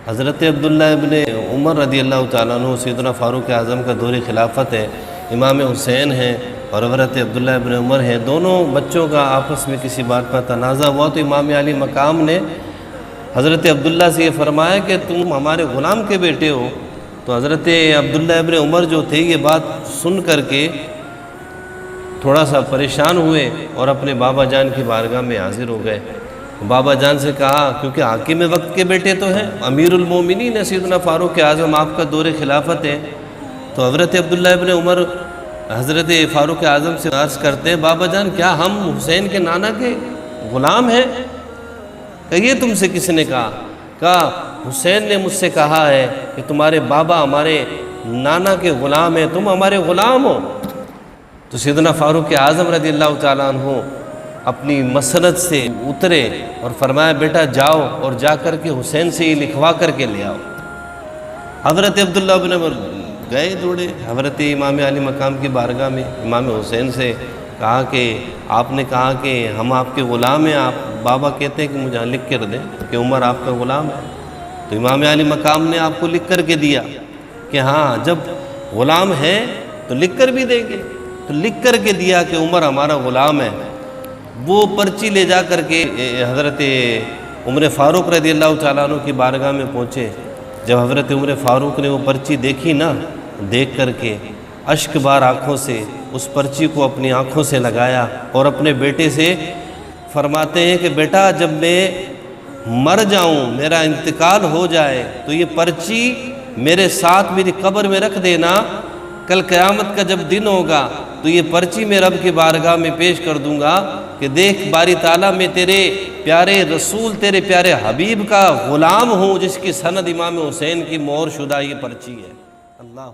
حضرت عبداللہ ابن عمر رضی اللہ تعالیٰ عنہ سیدنا فاروق اعظم کا دور خلافت ہے، امام حسین ہیں اور حضرت عبداللہ ابن عمر ہیں، دونوں بچوں کا آپس میں کسی بات پر تنازع ہوا تو امام علی مقام نے حضرت عبداللہ سے یہ فرمایا کہ تم ہمارے غلام کے بیٹے ہو۔ تو حضرت عبداللہ ابن عمر جو تھے یہ بات سن کر کے تھوڑا سا پریشان ہوئے اور اپنے بابا جان کی بارگاہ میں حاضر ہو گئے۔ بابا جان سے کہا، کیونکہ حاکم وقت کے بیٹے تو ہیں، امیر المومنین سیدنا فاروق اعظم، آپ کا دور خلافت ہے۔ تو حضرت عبداللہ ابن عمر حضرت فاروق اعظم سے عرض کرتے ہیں، بابا جان کیا ہم حسین کے نانا کے غلام ہیں؟ کہ یہ تم سے کس نے کہا؟ کہا حسین نے مجھ سے کہا ہے کہ تمہارے بابا ہمارے نانا کے غلام ہیں، تم ہمارے غلام ہو۔ تو سیدنا فاروق اعظم رضی اللہ تعالیٰ عنہ اپنی مسند سے اترے اور فرمایا، بیٹا جاؤ اور جا کر کے حسین سے یہ لکھوا کر کے لے آؤ۔ حضرت عبداللہ بن عمر گئے دوڑے حضرت امام علی مقام کی بارگاہ میں، امام حسین سے کہا کہ آپ نے کہا کہ ہم آپ کے غلام ہیں، آپ بابا کہتے ہیں کہ مجھے لکھ کر دیں کہ عمر آپ کا غلام ہے۔ تو امام علی مقام نے آپ کو لکھ کر کے دیا کہ ہاں جب غلام ہے تو لکھ کر بھی دیں گے۔ تو لکھ کر کے دیا کہ عمر ہمارا غلام ہے۔ وہ پرچی لے جا کر کے حضرت عمر فاروق رضی اللہ تعالیٰ عنہ کی بارگاہ میں پہنچے۔ جب حضرت عمر فاروق نے وہ پرچی دیکھی نا، دیکھ کر کے اشک بار آنکھوں سے اس پرچی کو اپنی آنکھوں سے لگایا اور اپنے بیٹے سے فرماتے ہیں کہ بیٹا جب میں مر جاؤں، میرا انتقال ہو جائے تو یہ پرچی میرے ساتھ میری قبر میں رکھ دینا، کل قیامت کا جب دن ہوگا تو یہ پرچی میں رب کی بارگاہ میں پیش کر دوں گا کہ دیکھ باری تعالیٰ میں تیرے پیارے رسول، تیرے پیارے حبیب کا غلام ہوں، جس کی سند امام حسین کی مہر شدہ یہ پرچی ہے۔ اللہ